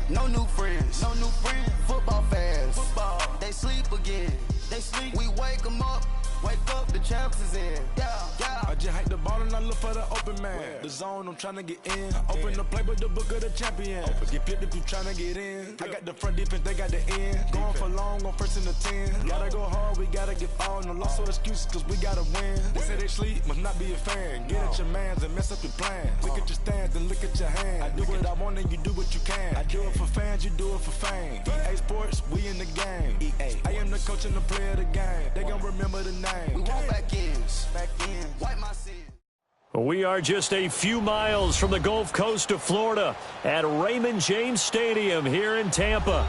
No new friends. No new friends. Football fans. Football. They sleep again. They sleep. We wake them up. Wake up, the champs is in. Yeah, yeah. I just hike the ball and I look for the open man. Where? The zone, I'm trying to get in. Open the play with the book of the champion. Get flipped if you trying to get in. I got the front defense, they got the end. Going for long on 1st and the 10. Gotta go hard, we gotta get all. No loss or excuses, cause we gotta win. They say they sleep, must not be a fan. Get at your mans and mess up your plans. Look at your stands and look at your hands. I do what I want and you do what you can. I do it for fans, you do it for fame. EA Sports, we in the game. I am the coach and the player of the game. They gon' remember the name. We want back ends. Wipe my sins. We are just a few miles from the Gulf Coast of Florida at Raymond James Stadium here in Tampa.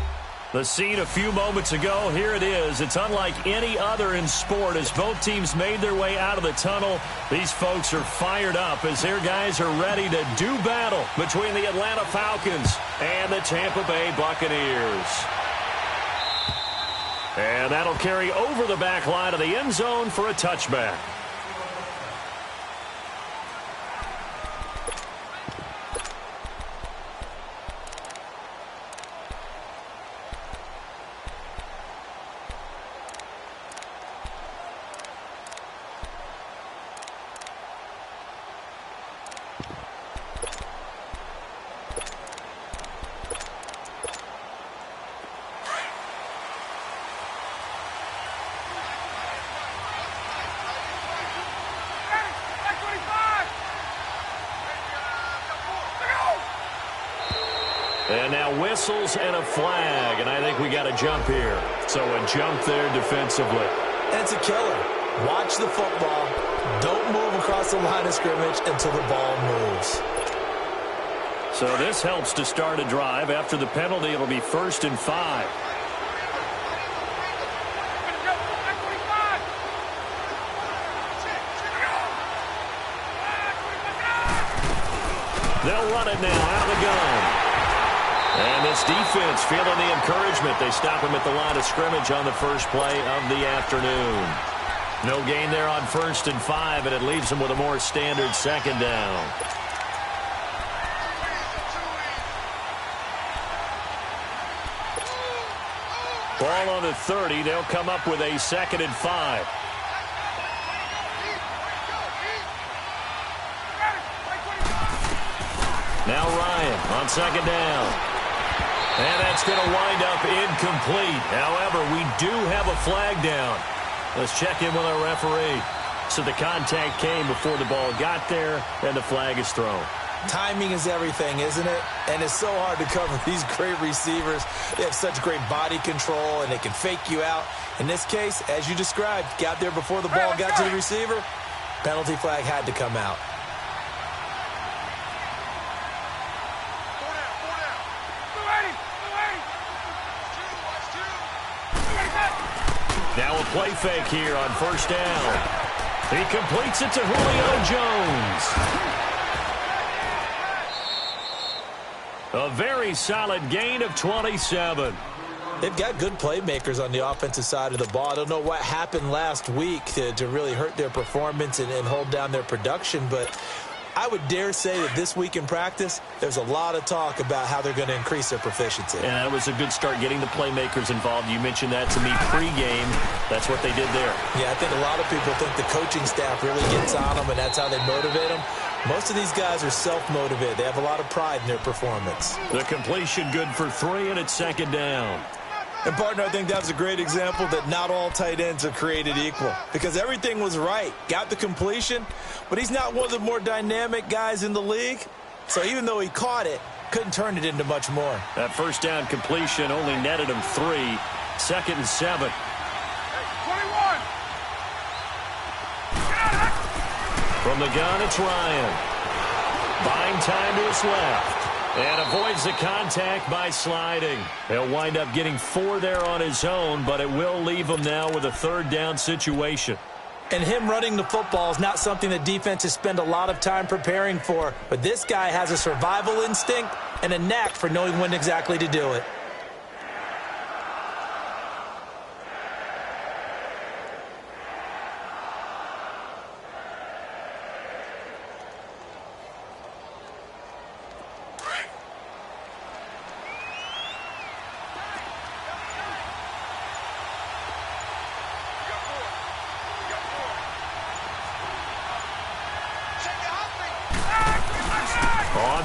The scene a few moments ago, here it is. It's unlike any other in sport as both teams made their way out of the tunnel. These folks are fired up as their guys are ready to do battle between the Atlanta Falcons and the Tampa Bay Buccaneers. And that'll carry over the back line of the end zone for a touchback. And now whistles and a flag, and I think we got a jump here. So a jump there defensively. It's a killer. Watch the football. Don't move across the line of scrimmage until the ball moves. So this helps to start a drive. After the penalty, it'll be 1st and 5. They'll run it now out of the gun. And this defense feeling the encouragement. They stop him at the line of scrimmage on the first play of the afternoon. No gain there on 1st and 5, and it leaves them with a more standard 2nd down. Ball on the 30. They'll come up with a 2nd and 5. Now Ryan on 2nd down. And that's going to wind up incomplete. However, we do have a flag down. Let's check in with our referee. So the contact came before the ball got there, and the flag is thrown. Timing is everything, isn't it? And it's so hard to cover these great receivers. They have such great body control, and they can fake you out. In this case, as you described, got there before the ball got to the receiver. Penalty flag had to come out. Now a play fake here on 1st down. He completes it to Julio Jones. A very solid gain of 27. They've got good playmakers on the offensive side of the ball. I don't know what happened last week to really hurt their performance and hold down their production, but I would dare say that this week in practice, there's a lot of talk about how they're going to increase their proficiency. And that was a good start getting the playmakers involved. You mentioned that to me pregame. That's what they did there. Yeah, I think a lot of people think the coaching staff really gets on them, and that's how they motivate them. Most of these guys are self-motivated. They have a lot of pride in their performance. The completion good for 3, and it's 2nd down. And, partner, I think that was a great example that not all tight ends are created equal because everything was right. Got the completion, but he's not one of the more dynamic guys in the league. So even though he caught it, couldn't turn it into much more. That 1st down completion only netted him 3. 2nd and 7. From the gun, it's Ryan. Buying time to his left. And avoids the contact by sliding. He'll wind up getting 4 there on his own, but it will leave him now with a 3rd down situation. And him running the football is not something that defenses spend a lot of time preparing for. But this guy has a survival instinct and a knack for knowing when exactly to do it.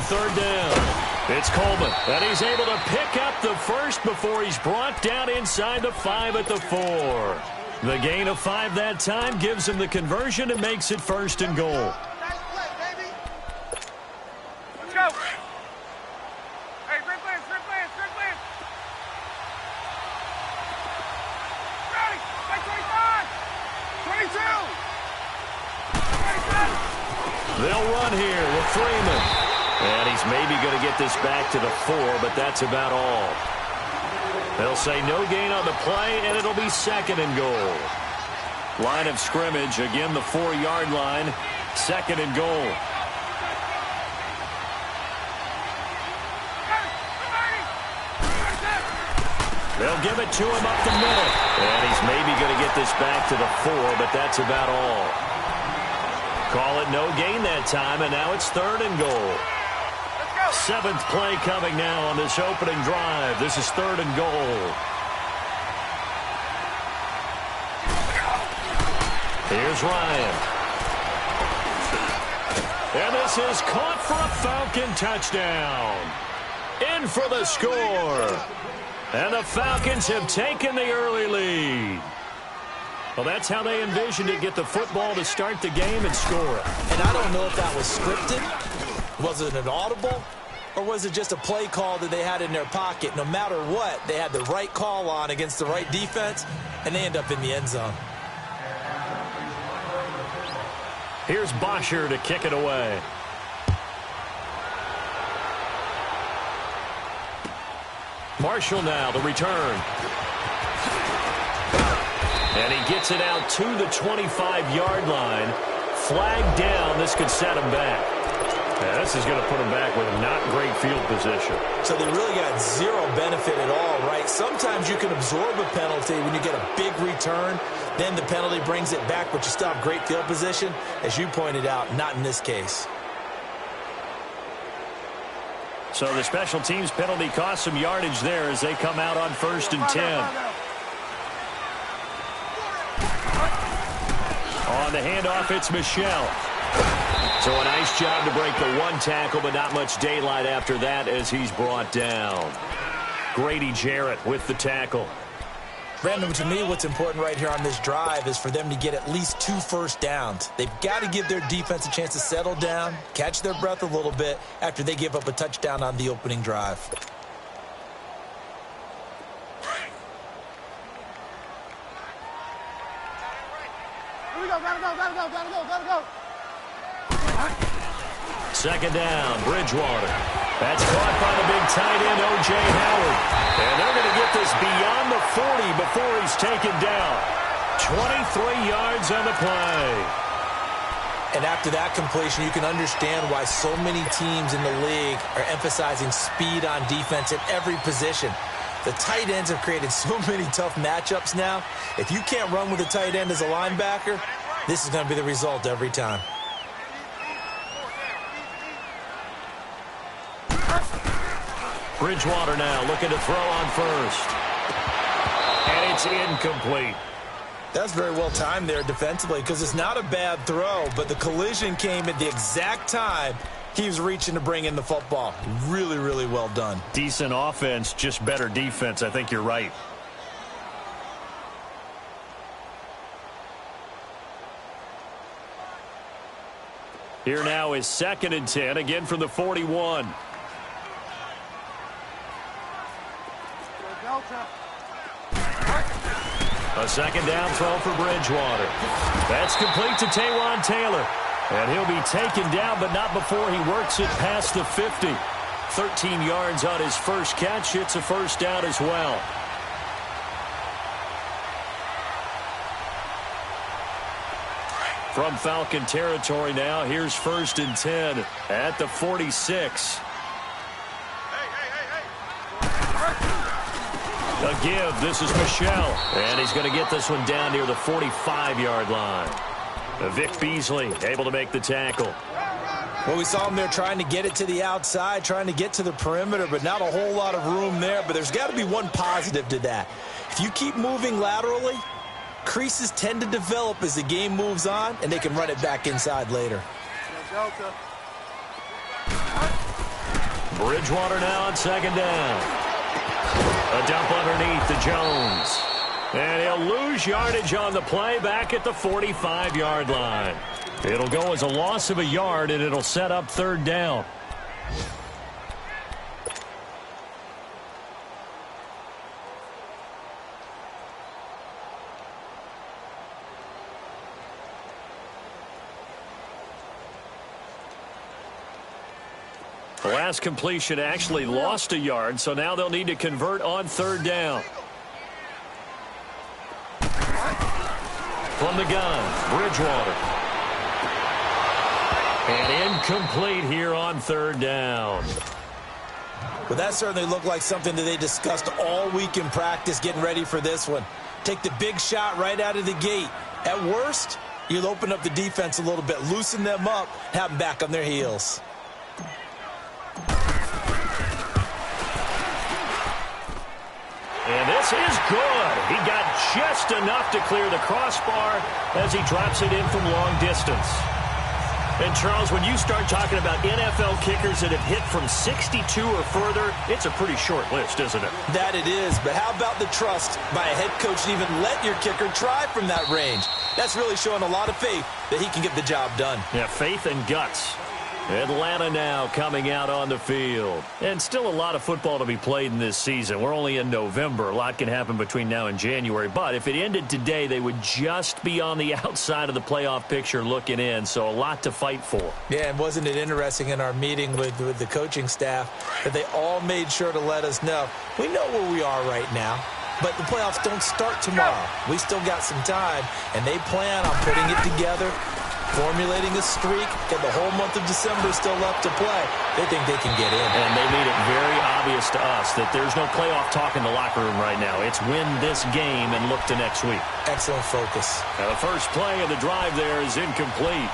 third down. It's Coleman, and he's able to pick up the first before he's brought down inside the 5 at the 4. The gain of 5 that time gives him the conversion and makes it first and goal. Nice play, baby. Let's go. Hey, sprint play. Ready, like 25, 22. They'll run here with Freeman. And he's maybe going to get this back to the 4, but that's about all. They'll say no gain on the play, and it'll be second and goal. Line of scrimmage, again the 4-yard line, second and goal. They'll give it to him up the middle. And he's maybe going to get this back to the 4, but that's about all. Call it no gain that time, and now it's third and goal. 7th play coming now on this opening drive. This is third and goal. Here's Ryan. And this is caught for a Falcon touchdown. In for the score. And the Falcons have taken the early lead. Well, that's how they envisioned it, get the football to start the game and score it. And I don't know if that was scripted. Was it an audible? Or was it just a play call that they had in their pocket? No matter what, they had the right call on against the right defense, and they end up in the end zone. Here's Bosher to kick it away. Marshall now to return. And he gets it out to the 25-yard line. Flag down. This could set him back. Yeah, this is going to put him back with not great field position. So they really got zero benefit at all, right? Sometimes you can absorb a penalty when you get a big return. Then the penalty brings it back, but you still have great field position. As you pointed out, not in this case. So the special teams penalty cost some yardage there as they come out on 1st and 10. On the handoff, it's Michelle. So a nice job to break the 1 tackle, but not much daylight after that as he's brought down. Grady Jarrett with the tackle. Brandon, to me, what's important right here on this drive is for them to get at least 2 first downs. They've got to give their defense a chance to settle down, catch their breath a little bit after they give up a touchdown on the opening drive. Here we go, gotta go. Second down, Bridgewater. That's caught by the big tight end, O.J. Howard. And they're going to get this beyond the 40 before he's taken down. 23 yards on the play. And after that completion, you can understand why so many teams in the league are emphasizing speed on defense at every position. The tight ends have created so many tough matchups now. If you can't run with a tight end as a linebacker, this is going to be the result every time. Bridgewater now looking to throw on first. And it's incomplete. That's very well timed there defensively because it's not a bad throw, but the collision came at the exact time he was reaching to bring in the football. Really, really well done. Decent offense, just better defense. I think you're right. Here now is 2nd and 10, again from the 41. A second down throw for Bridgewater. That's complete to Taywan Taylor. And he'll be taken down, but not before he works it past the 50. 13 yards on his first catch. It's a first down as well. From Falcon territory now, here's 1st and 10 at the 46. A give. This is Michelle. And he's going to get this one down near the 45-yard line. Vic Beasley able to make the tackle. Well, we saw him there trying to get it to the outside, trying to get to the perimeter, but not a whole lot of room there. But there's got to be one positive to that. If you keep moving laterally, creases tend to develop as the game moves on, and they can run it back inside later. Bridgewater now on second down. A dump underneath to Jones. And he'll lose yardage on the play back at the 45-yard line. It'll go as a loss of a yard, and it'll set up third down. The last completion actually lost a yard, so now they'll need to convert on third down. From the gun, Bridgewater. And incomplete here on third down. Well, that certainly looked like something that they discussed all week in practice getting ready for this one. Take the big shot right out of the gate. At worst, you'll open up the defense a little bit, loosen them up, have them back on their heels. And this is good. He got just enough to clear the crossbar as he drops it in from long distance. And, Charles, when you start talking about NFL kickers that have hit from 62 or further, it's a pretty short list, isn't it? That it is, but how about the trust by a head coach to even let your kicker try from that range? That's really showing a lot of faith that he can get the job done. Yeah, faith and guts. Atlanta now coming out on the field. And still a lot of football to be played in this season. We're only in November. A lot can happen between now and January. But if it ended today, they would just be on the outside of the playoff picture looking in. So a lot to fight for. Yeah, and wasn't it interesting in our meeting with the coaching staff that they all made sure to let us know, we know where we are right now, but the playoffs don't start tomorrow. We still got some time, and they plan on putting it together, formulating a streak, get the whole month of December still left to play. They think they can get in. And they made it very obvious to us that there's no playoff talk in the locker room right now. It's win this game and look to next week. Excellent focus. Now the first play of the drive there is incomplete.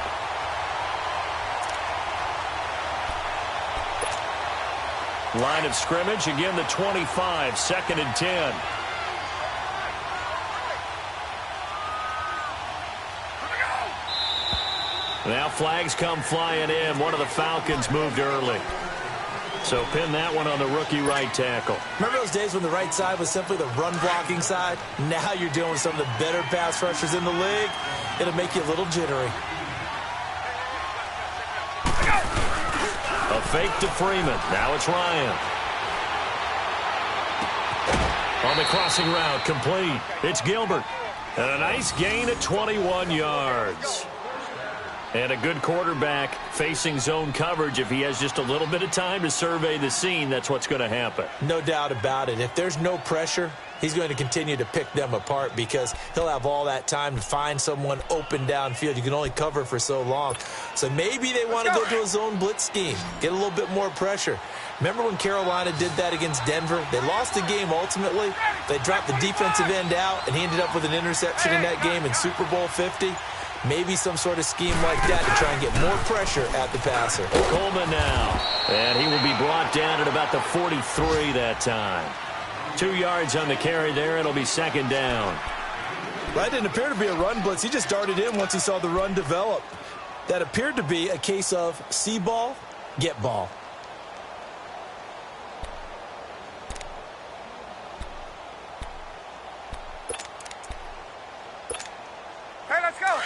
Line of scrimmage, again the 25, 2nd and 10. Now flags come flying in. One of the Falcons moved early. So pin that one on the rookie right tackle. Remember those days when the right side was simply the run-blocking side? Now you're dealing with some of the better pass rushers in the league. It'll make you a little jittery. A fake to Freeman. Now it's Ryan. On the crossing route, complete. It's Gilbert. And a nice gain at 21 yards. And a good quarterback facing zone coverage. If he has just a little bit of time to survey the scene, that's what's going to happen. No doubt about it. If there's no pressure, he's going to continue to pick them apart because he'll have all that time to find someone open downfield. You can only cover for so long. So maybe they want to go to a zone blitz scheme, get a little bit more pressure. Remember when Carolina did that against Denver? They lost the game ultimately. They dropped the defensive end out, and he ended up with an interception in that game in Super Bowl 50. Maybe some sort of scheme like that to try and get more pressure at the passer. Coleman now. And he will be brought down at about the 43 that time. 2 yards on the carry there. It'll be 2nd down. That didn't appear to be a run blitz. He just darted in once he saw the run develop. That appeared to be a case of see ball, get ball. Hey, let's go.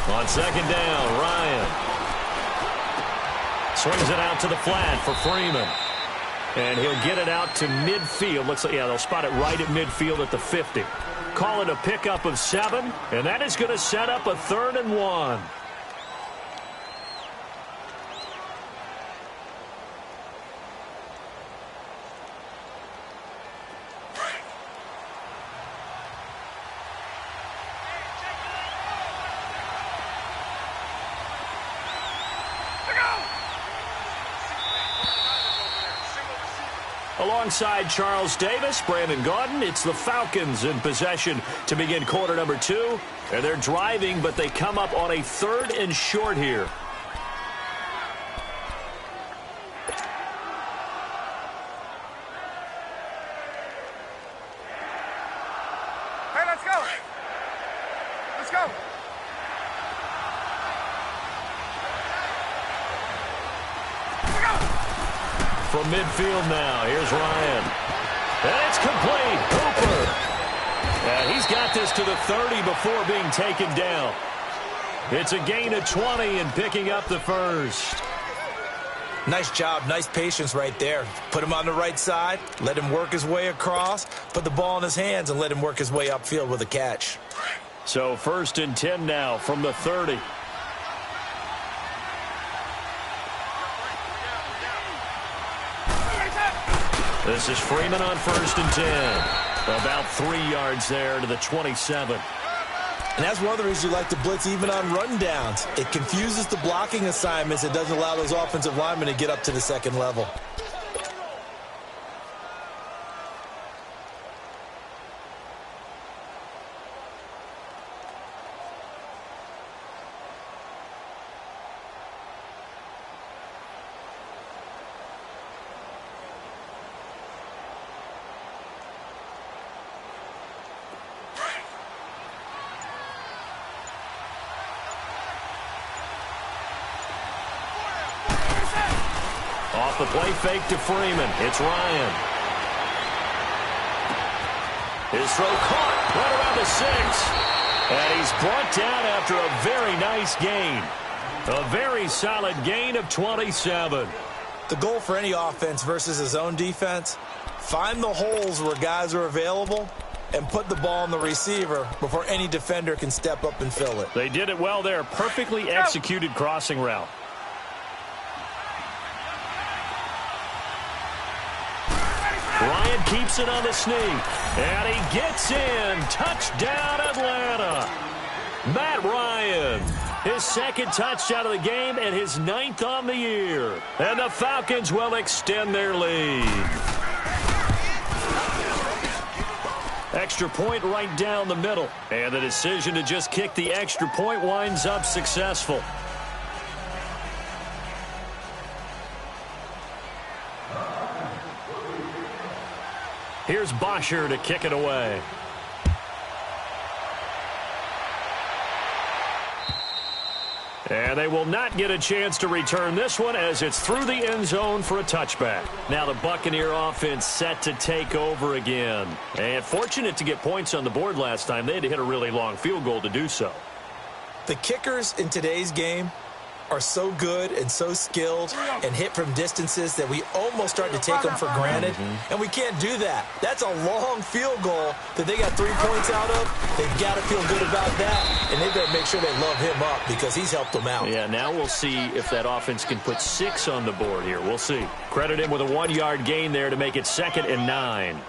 On 2nd down, Ryan swings it out to the flat for Freeman. And he'll get it out to midfield. Looks like, yeah, they'll spot it right at midfield at the 50. Call it a pickup of 7, and that is going to set up a 3rd and 1. Alongside Charles Davis, Brandon Gaudin, it's the Falcons in possession to begin quarter number 2. And they're driving, but they come up on a 3rd and short here. Hey, let's go. Let's go. From midfield now, here's Ryan. And it's complete. Hooper. And he's got this to the 30 before being taken down. It's a gain of 20 and picking up the first. Nice job, nice patience right there. Put him on the right side, let him work his way across, put the ball in his hands, and let him work his way upfield with a catch. So 1st and 10 now from the 30. This is Freeman on 1st and 10. About 3 yards there to the 27. And that's one of the reasons you like to blitz even on rundowns. It confuses the blocking assignments. It doesn't allow those offensive linemen to get up to the second level. Off the play fake to Freeman. It's Ryan. His throw caught right around the 6. And he's brought down after a very nice gain. A very solid gain of 27. The goal for any offense versus his own defense, find the holes where guys are available and put the ball on the receiver before any defender can step up and fill it. They did it well there. Perfectly executed crossing route. Ryan keeps it on the sneak, and he gets in. Touchdown, Atlanta. Matt Ryan, his 2nd touchdown of the game and his 9th on the year. And the Falcons will extend their lead. Extra point right down the middle. And the decision to just kick the extra point winds up successful. Here's Bosher to kick it away. And they will not get a chance to return this one as it's through the end zone for a touchback. Now the Buccaneer offense set to take over again. And fortunate to get points on the board last time. They had to hit a really long field goal to do so. The kickers in today's game are so good and so skilled and hit from distances that we almost start to take them for granted. And we can't do that. That's a long field goal that they got 3 points out of. They've got to feel good about that, and they've got to make sure they love him up because he's helped them out. Yeah, now we'll see if that offense can put 6 on the board here. We'll see. Credit him with a 1-yard gain there to make it 2nd and 9.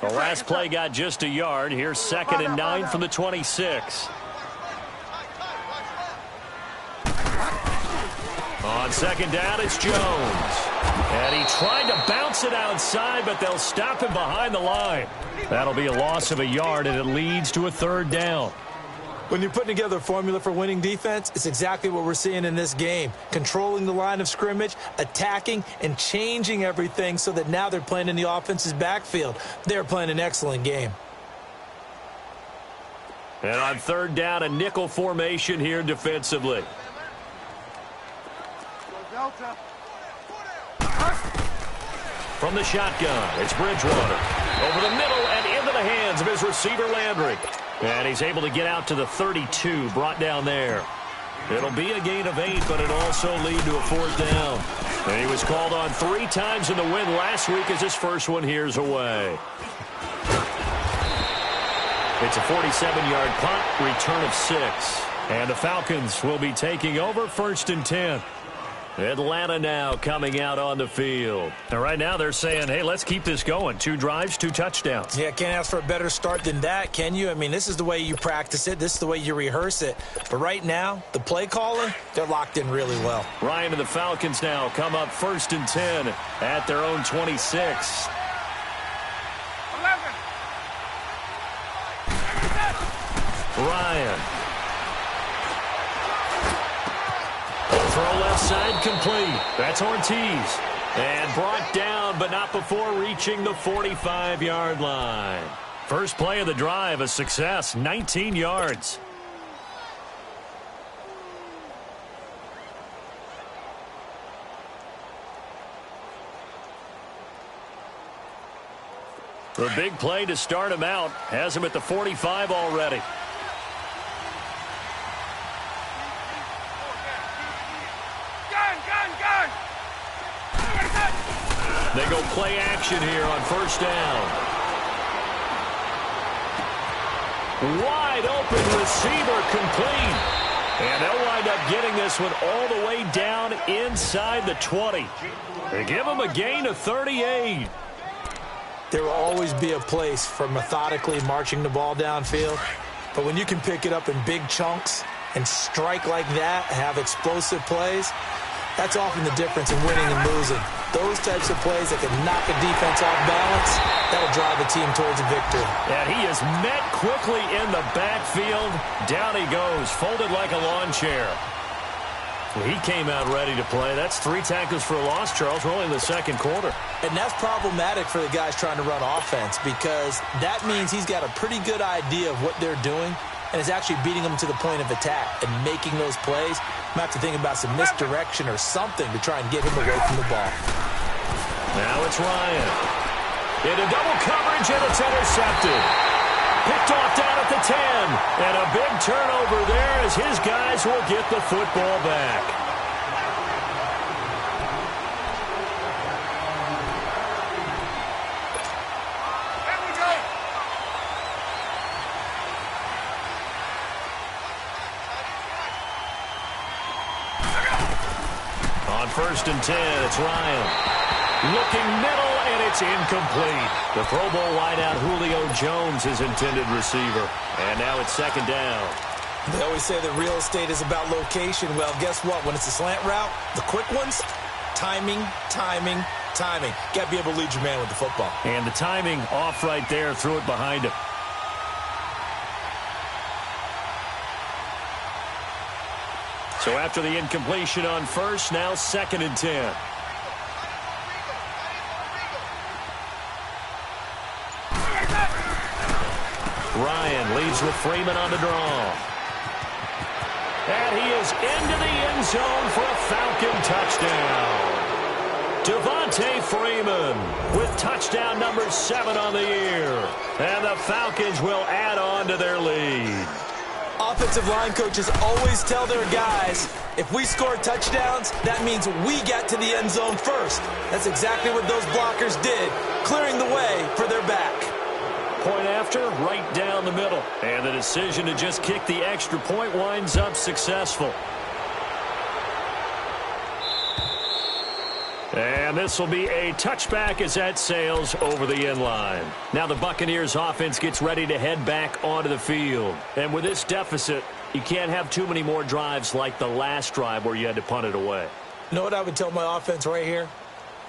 The last play got just a yard. Here's 2nd and 9 from the 26. On 2nd down, it's Jones. And he tried to bounce it outside, but they'll stop him behind the line. That'll be a loss of a yard, and it leads to a 3rd down. When you're putting together a formula for winning defense, it's exactly what we're seeing in this game. Controlling the line of scrimmage, attacking, and changing everything so that now they're playing in the offense's backfield. They're playing an excellent game. And on 3rd down, a nickel formation here defensively. From the shotgun, it's Bridgewater. Over the middle and into the hands of his receiver, Landry. And he's able to get out to the 32, brought down there. It'll be a gain of 8, but it'll also lead to a 4th down. And he was called on 3 times in the win last week as his first one here's away. It's a 47-yard punt, return of 6. And the Falcons will be taking over 1st and 10. Atlanta now coming out on the field. And right now they're saying, hey, let's keep this going. 2 drives, 2 touchdowns. Yeah, can't ask for a better start than that, can you? I mean, this is the way you practice it. This is the way you rehearse it. But right now, the play calling, they're locked in really well. Ryan and the Falcons now come up 1st and 10 at their own 26. 11. Ryan. Throw left side complete. That's Ortiz. And brought down, but not before reaching the 45-yard line. First play of the drive, a success, 19 yards. The big play to start him out has him at the 45 already. They go play action here on first down. Wide open receiver complete. And they'll wind up getting this one all the way down inside the 20. They give him a gain of 38. There will always be a place for methodically marching the ball downfield. But when you can pick it up in big chunks and strike like that, have explosive plays, that's often the difference in winning and losing. Those types of plays that can knock a defense off balance, that'll drive the team towards a victory. And he is met quickly in the backfield. Down he goes, folded like a lawn chair. He came out ready to play. That's 3 tackles for a loss, Charles. We're only in the second quarter. And that's problematic for the guys trying to run offense because that means he's got a pretty good idea of what they're doing and is actually beating them to the point of attack and making those plays. Might have to think about some misdirection or something to try and get him away from the ball. Now it's Ryan. Into double coverage, and it's intercepted. Picked off down at the 10. And a big turnover there as his guys will get the football back. On first and 10, it's Ryan. Looking middle, and it's incomplete. The Pro Bowl wideout Julio Jones is intended receiver. And now it's second down. They always say that real estate is about location. Well, guess what? When it's a slant route, the quick ones, timing, timing, timing. Got to be able to lead your man with the football. And the timing off right there, threw it behind him. So after the incompletion on first, now second and 10. Ryan leads with Freeman on the draw. And he is into the end zone for a Falcon touchdown. Devontae Freeman with touchdown number 7 on the year. And the Falcons will add on to their lead. Offensive line coaches always tell their guys, if we score touchdowns, that means we got to the end zone first. That's exactly what those blockers did, clearing the way for their back. Point after, right down the middle. And the decision to just kick the extra point winds up successful. And this will be a touchback as that sails over the end line. Now the Buccaneers offense gets ready to head back onto the field. And with this deficit, you can't have too many more drives like the last drive where you had to punt it away. You know what I would tell my offense right here?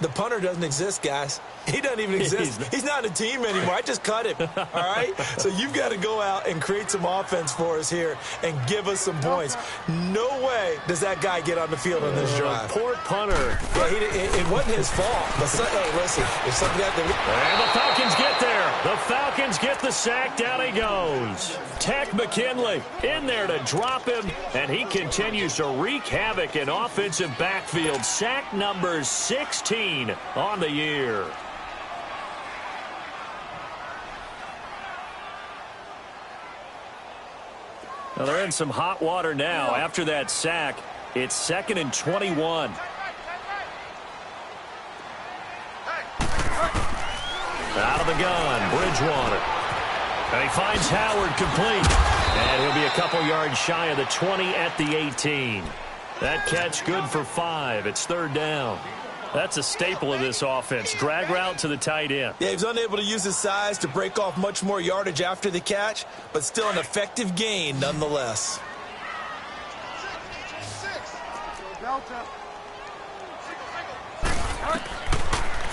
The punter doesn't exist, guys. He doesn't even exist. He's not a team anymore. I just cut him, all right? So you've got to go out and create some offense for us here and give us some points. No way does that guy get on the field on this drive. Poor punter. Yeah, it wasn't his fault. But hey, listen, if something got there. And the Falcons get there. The Falcons get the sack. Down he goes. Tech McKinley in there to drop him, and he continues to wreak havoc in offensive backfield. Sack number 16 on the year. Well, they're in some hot water now. After that sack, it's 2nd and 21. Out of the gun, Bridgewater. And he finds Howard complete. And he'll be a couple yards shy of the 20 at the 18. That catch good for 5. It's 3rd down. That's a staple of this offense. Drag route to the tight end. Yeah, he was unable to use his size to break off much more yardage after the catch, but still an effective gain nonetheless.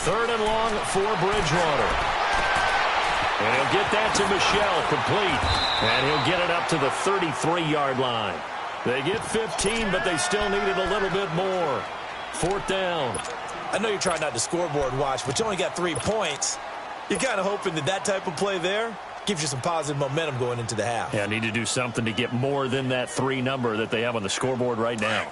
3rd and long for Bridgewater. And he'll get that to Michel, complete. And he'll get it up to the 33-yard line. They get 15, but they still needed a little bit more. 4th down. I know you're trying not to scoreboard watch, but you only got 3 points. You're kind of hoping that type of play there gives you some positive momentum going into the half. Yeah, need to do something to get more than that 3 number that they have on the scoreboard right now.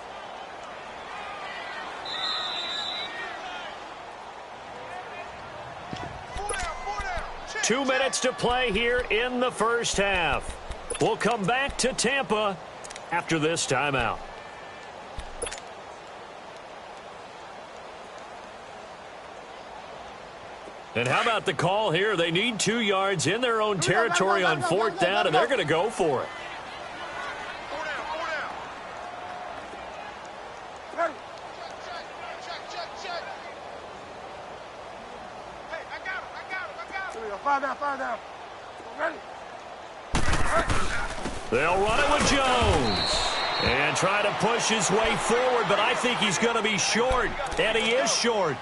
Two minutes to play here in the first half. We'll come back to Tampa after this timeout. And how about the call here? They need 2 yards in their own territory on 4th down, and they're going to go for it. Fire down. Ready? They'll run it with Jones. And try to push his way forward, but I think he's going to be short. And he is short.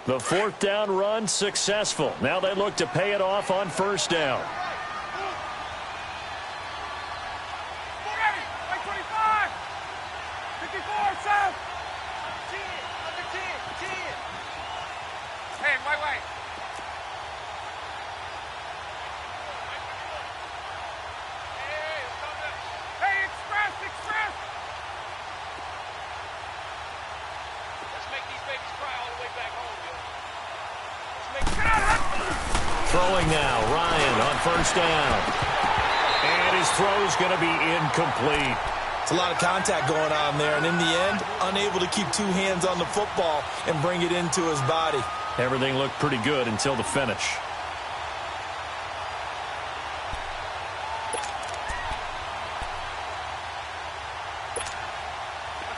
The 4th down run successful. Now they look to pay it off on 1st down. Throwing now, Ryan on 1st down. And his throw's going to be incomplete. It's a lot of contact going on there, and in the end, unable to keep 2 hands on the football and bring it into his body. Everything looked pretty good until the finish.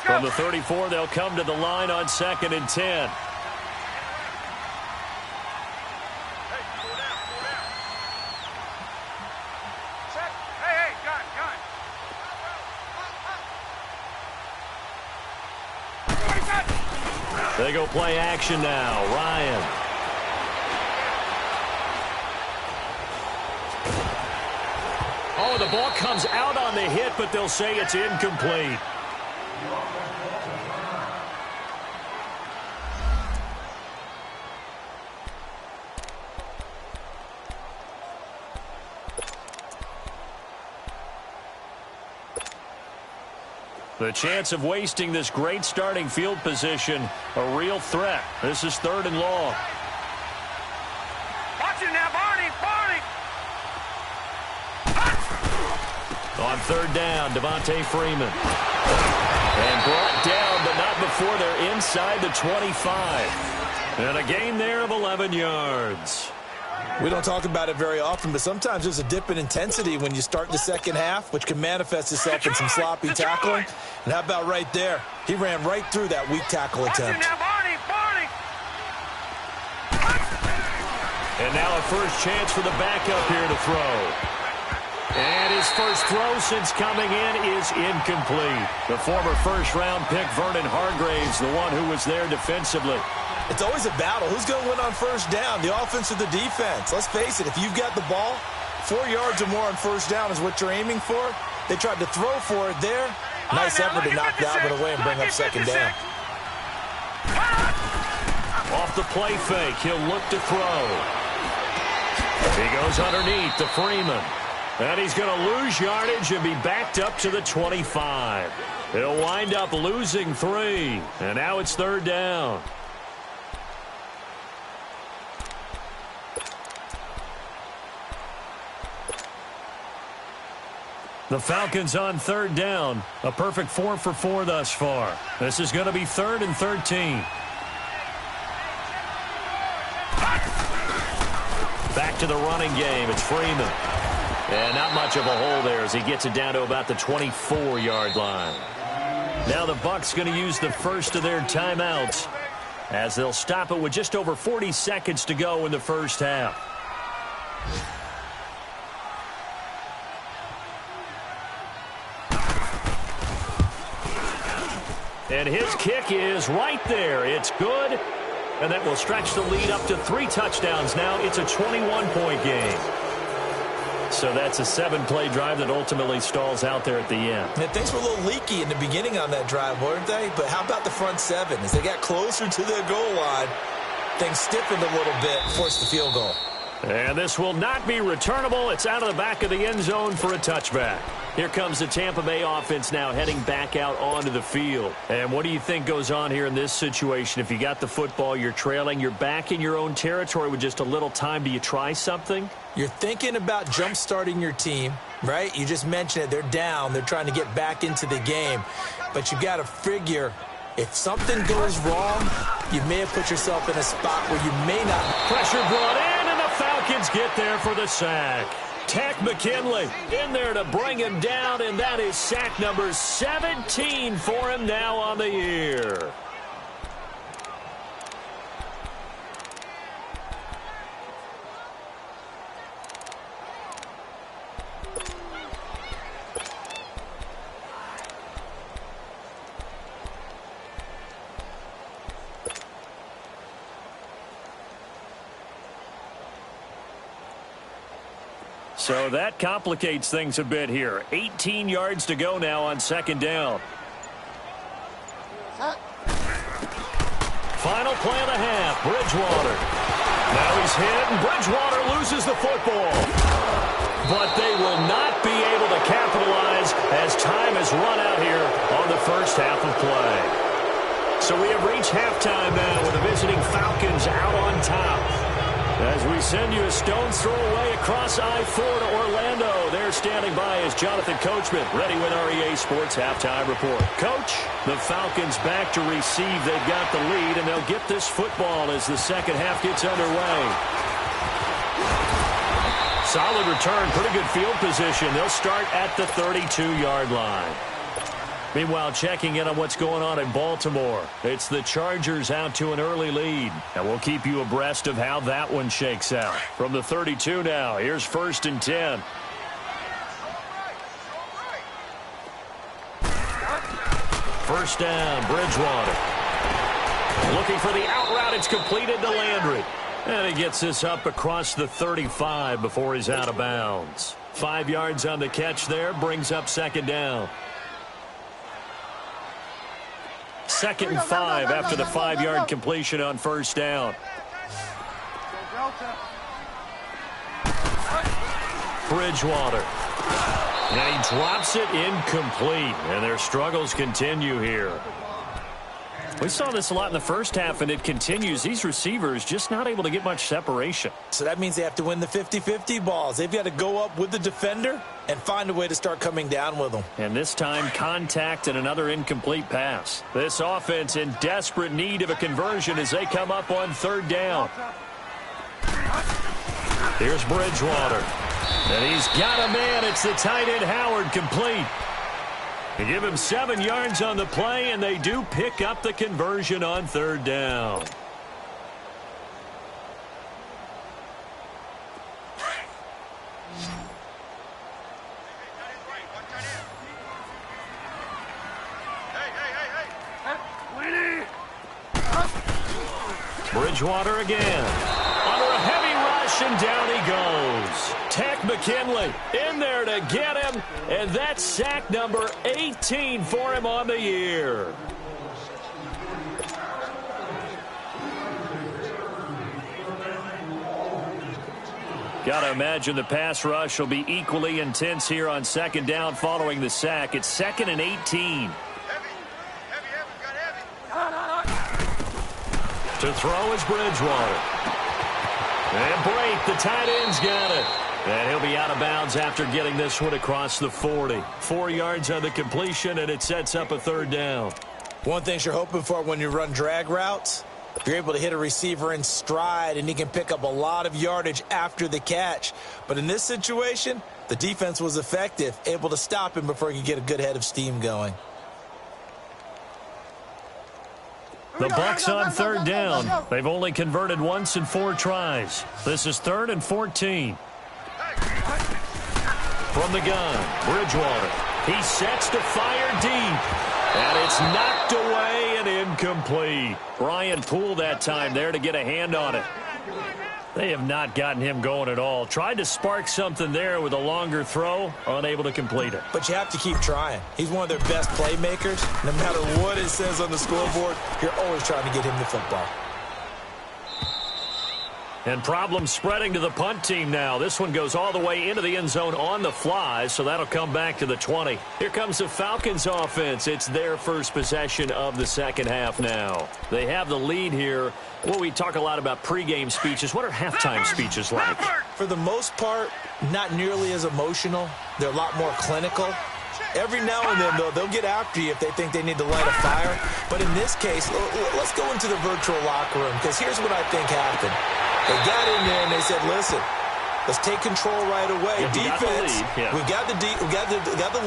From the 34, they'll come to the line on 2nd and 10. They go play action now. Ryan. Oh, the ball comes out on the hit, but they'll say it's incomplete. The chance of wasting this great starting field position, a real threat. This is 3rd and long. Watch it now, Barney. On 3rd down, Devontae Freeman. And brought down, but not before they're inside the 25. And a gain there of 11 yards. We don't talk about it very often, but sometimes there's a dip in intensity when you start the second half, which can manifest itself in some sloppy tackling. And how about right there? He ran right through that weak tackle attempt. And now a first chance for the backup here to throw. And his first throw since coming in is incomplete. The former first-round pick, Vernon Hargreaves, the one who was there defensively. It's always a battle. Who's going to win on 1st down, the offense or the defense? Let's face it, if you've got the ball, 4 yards or more on 1st down is what you're aiming for. They tried to throw for it there. Nice effort to knock that one away and bring up 2nd down. Off the play fake, he'll look to throw. He goes underneath to Freeman. And he's going to lose yardage and be backed up to the 25. He'll wind up losing 3. And now it's 3rd down. The Falcons on 3rd down. A perfect 4 for 4 thus far. This is going to be 3rd and 13. Back to the running game. It's Freeman. And not much of a hole there as he gets it down to about the 24-yard line. Now the Bucs going to use the first of their timeouts as they'll stop it with just over 40 seconds to go in the first half. And his kick is right there. It's good. And that will stretch the lead up to 3 touchdowns now. It's a 21-point game. So that's a 7-play drive that ultimately stalls out there at the end. And things were a little leaky in the beginning on that drive, weren't they? But how about the front 7? As they got closer to their goal line, things stiffened a little bit, forced the field goal. And this will not be returnable. It's out of the back of the end zone for a touchback. Here comes the Tampa Bay offense now heading back out onto the field. And what do you think goes on here in this situation? If you got the football, you're trailing, you're back in your own territory with just a little time. Do you try something? You're thinking about jump-starting your team, right? You just mentioned it. They're down. They're trying to get back into the game. But you got to figure if something goes wrong, you may have put yourself in a spot where you may not. Pressure brought in, and the Falcons get there for the sack. Takk McKinley in there to bring him down, and that is sack number 17 for him now on the year. So that complicates things a bit here. 18 yards to go now on second down. Final play of the half, Bridgewater. Now he's hit, and Bridgewater loses the football. But they will not be able to capitalize as time has run out here on the first half of play. So we have reached halftime now with the visiting Falcons out on top. As we send you a stone's throw away across I-4 to Orlando. There standing by is Jonathan Coachman, ready with REA Sports Halftime Report. Coach, the Falcons back to receive. They've got the lead, and they'll get this football as the second half gets underway. Solid return, pretty good field position. They'll start at the 32-yard line. Meanwhile, checking in on what's going on in Baltimore. It's the Chargers out to an early lead. And we'll keep you abreast of how that one shakes out. From the 32 now, here's 1st and 10. First down, Bridgewater. Looking for the out route. It's completed to Landry. And he gets this up across the 35 before he's out of bounds. 5 yards on the catch there, brings up second down. 2nd and 5 after the 5-yard completion on first down. Bridgewater. And he drops it incomplete. And their struggles continue here. We saw this a lot in the first half, and it continues. These receivers just not able to get much separation. So that means they have to win the 50-50 balls. They've got to go up with the defender and find a way to start coming down with them. And this time, contact and another incomplete pass. This offense in desperate need of a conversion as they come up on third down. Here's Bridgewater. And he's got a man. It's the tight end, Howard, complete. They give him 7 yards on the play, and they do pick up the conversion on third down. Bridgewater again. Under a heavy rush, and down he goes. Takk McKinley in there to get him, and that's sack number 18 for him on the year. Got to imagine the pass rush will be equally intense here on second down following the sack. It's 2nd and 18. To throw is Bridgewater. And Brate, the tight end's got it. And he'll be out of bounds after getting this one across the 40. 4 yards on the completion, and it sets up a third down. One thing you're hoping for when you run drag routes, you're able to hit a receiver in stride, and he can pick up a lot of yardage after the catch. But in this situation, the defense was effective, able to stop him before he could get a good head of steam going. The Bucs on third down. They've only converted once in 4 tries. This is 3rd and 14. From the gun, Bridgewater. He sets to fire deep. And it's knocked away incomplete. Brian Poole that time there to get a hand on it. They have not gotten him going at all. Tried to spark something there with a longer throw, unable to complete it. But you have to keep trying. He's one of their best playmakers. No matter what it says on the scoreboard, you're always trying to get him the football. And problems spreading to the punt team now. This one goes all the way into the end zone on the fly, so that'll come back to the 20. Here comes the Falcons offense. It's their first possession of the second half now. They have the lead here. Well, we talk a lot about pregame speeches. What are halftime speeches like? For the most part, not nearly as emotional. They're a lot more clinical. Every now and then, though, they'll get after you if they think they need to light a fire. But in this case, let's go into the virtual locker room, because here's what I think happened. They got in there and they said, listen, let's take control right away. Yeah, defense, we got the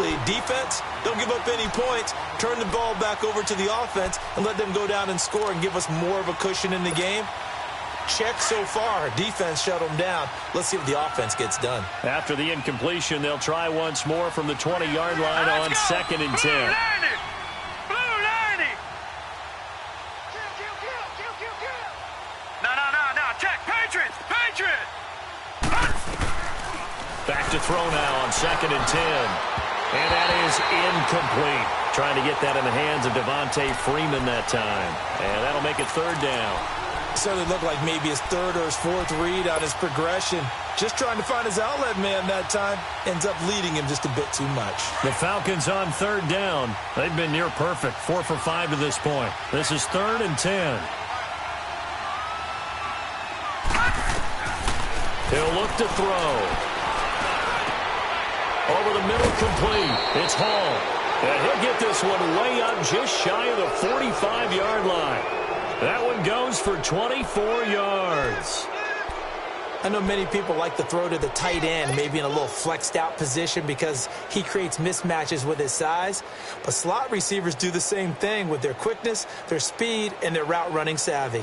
lead. Defense, don't give up any points. Turn the ball back over to the offense and let them go down and score and give us more of a cushion in the game. Check so far. Defense shut them down. Let's see what the offense gets done. After the incompletion, they'll try once more from the 20-yard line on 2nd and 10. Back to throw now on 2nd and 10. And that is incomplete. Trying to get that in the hands of Devontae Freeman that time. And that'll make it 3rd down. Certainly looked like maybe his 3rd or his 4th read on his progression. Just trying to find his outlet man that time. Ends up leading him just a bit too much. The Falcons on 3rd down. They've been near perfect. 4 for 5 to this point. This is 3rd and 10. He'll look to throw. Over the middle, complete. It's Hall. And he'll get this one way up just shy of the 45-yard line. That one goes for 24 yards. I know many people like to throw to the tight end, maybe in a little flexed out position because he creates mismatches with his size. But slot receivers do the same thing with their quickness, their speed, and their route running savvy.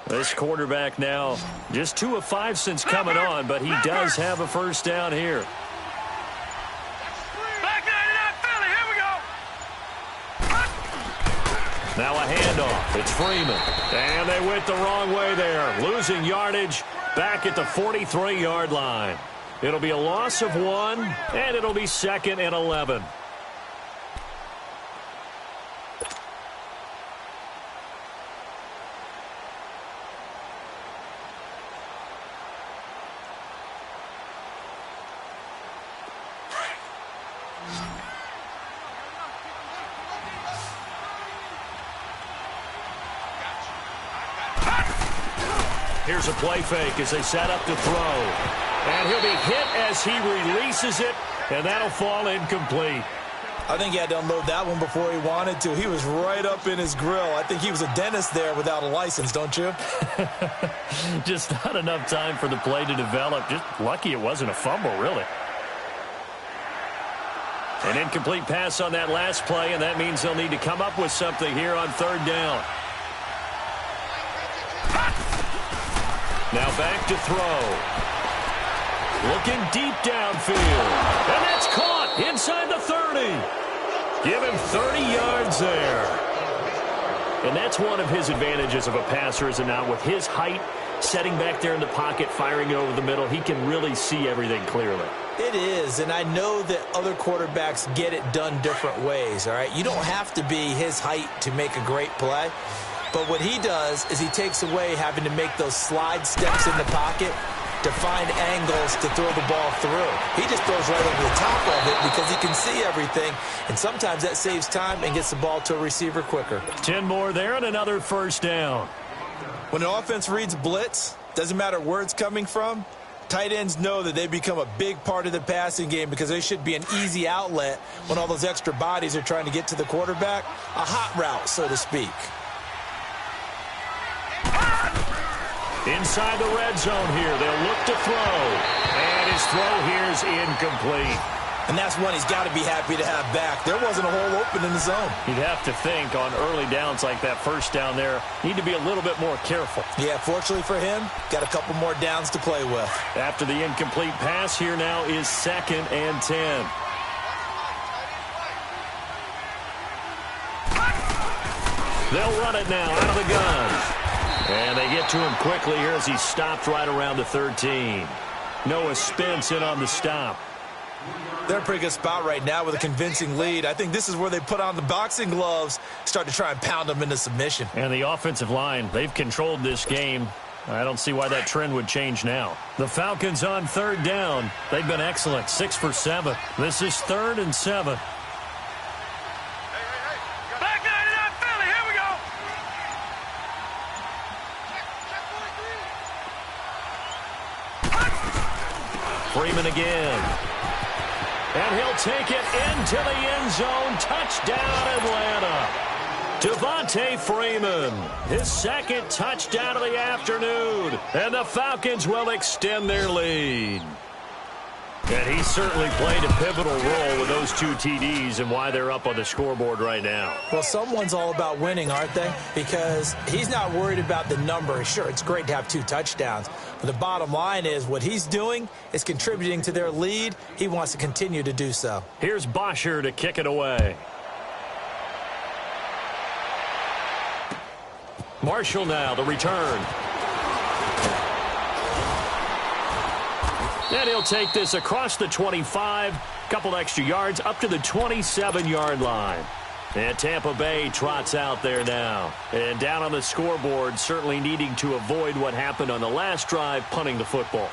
This quarterback now just 2 of 5 since coming on, but he does have a first down here. Black 99 Philly, here we go. Now a handoff. It's Freeman. And they went the wrong way there. Losing yardage back at the 43-yard line. It'll be a loss of 1, and it'll be 2nd and 11. Here's a play fake as they set up to throw. And he'll be hit as he releases it, and that'll fall incomplete. I think he had to unload that one before he wanted to. He was right up in his grill. I think he was a dentist there without a license, don't you? Just not enough time for the play to develop. Just lucky it wasn't a fumble, really. An incomplete pass on that last play, and that means they'll need to come up with something here on 3rd down. Now back to throw. Looking deep downfield. And that's caught inside the 30. Give him 30 yards there. And that's one of his advantages of a passer, is it not? With his height, setting back there in the pocket, firing over the middle, he can really see everything clearly. It is, and I know that other quarterbacks get it done different ways, all right? You don't have to be his height to make a great play. But what he does is he takes away having to make those slide steps in the pocket to find angles to throw the ball through. He just throws right over the top of it because he can see everything, and sometimes that saves time and gets the ball to a receiver quicker. 10 more there and another first down. When an offense reads blitz, doesn't matter where it's coming from, tight ends know that they become a big part of the passing game because they should be an easy outlet when all those extra bodies are trying to get to the quarterback. A hot route, so to speak. Inside the red zone here, they'll look to throw. And his throw here is incomplete. And that's one he's got to be happy to have back. There wasn't a hole open in the zone. You'd have to think on early downs like that first down there, need to be a little bit more careful. Yeah, fortunately for him, got a couple more downs to play with. After the incomplete pass, here now is 2nd and 10. They'll run it now out of the gun. And they get to him quickly here as he stopped right around the 13. Noah Spence in on the stop. They're in a pretty good spot right now with a convincing lead. I think this is where they put on the boxing gloves, start to try and pound them into submission. And the offensive line, they've controlled this game. I don't see why that trend would change now. The Falcons on 3rd down. They've been excellent, 6 for 7. This is 3rd and 7. Back 99 Philly, here we go. Freeman again. And he'll take it into the end zone. Touchdown, Atlanta. Devontae Freeman, his 2nd touchdown of the afternoon. And the Falcons will extend their lead. And he certainly played a pivotal role with those 2 TDs and why they're up on the scoreboard right now. Well, someone's all about winning, aren't they? Because he's not worried about the number. Sure, it's great to have 2 touchdowns. But the bottom line is what he's doing is contributing to their lead. He wants to continue to do so. Here's Bosher to kick it away. Marshall now, the return. And he'll take this across the 25, couple extra yards up to the 27-yard line. And Tampa Bay trots out there now. And down on the scoreboard, certainly needing to avoid what happened on the last drive, punting the football.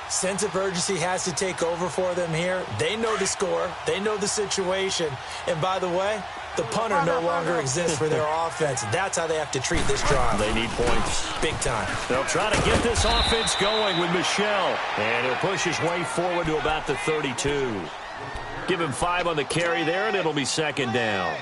Sense of urgency has to take over for them here. They know the score. They know the situation. And by the way, the punter no longer exists for their offense. That's how they have to treat this drive. They need points. Big time. They'll try to get this offense going with Michel. And he'll push his way forward to about the 32. Give him 5 on the carry there, and it'll be 2nd down.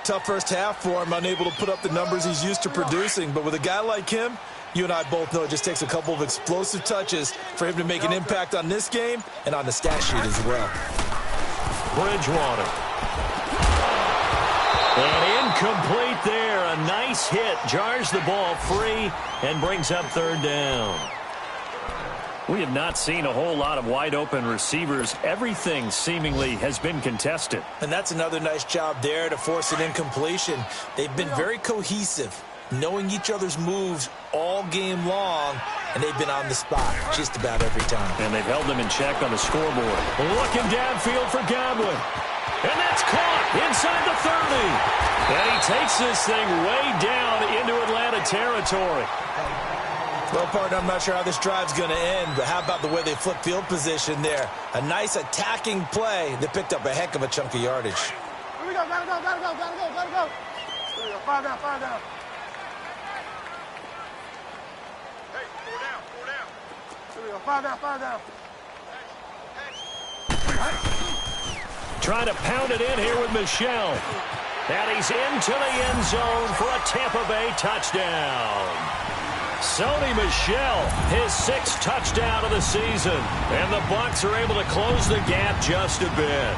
Tough first half for him, unable to put up the numbers he's used to producing. But with a guy like him, you and I both know it just takes a couple of explosive touches for him to make an impact on this game and on the stat sheet as well. Bridgewater. And incomplete there. A nice hit. Jars the ball free and brings up 3rd down. We have not seen a whole lot of wide-open receivers. Everything seemingly has been contested. And that's another nice job there to force an incompletion. They've been very cohesive, knowing each other's moves all game long, and they've been on the spot just about every time. And they've held them in check on the scoreboard. Looking downfield for Godwin. And that's caught inside the 30. And he takes this thing way down into Atlanta territory. Well, partner, I'm not sure how this drive's going to end, but how about the way they flip field position there? A nice attacking play that picked up a heck of a chunk of yardage. Here we go, gotta go, gotta go, gotta go, gotta go. Here we go, 5 down, 5 down. Hey, 4 down, 4 down. Here we go, 5 down, 5 down. Trying to pound it in here with Michel. And he's into the end zone for a Tampa Bay touchdown. Sony Michel, his 6th touchdown of the season. And the Bucs are able to close the gap just a bit.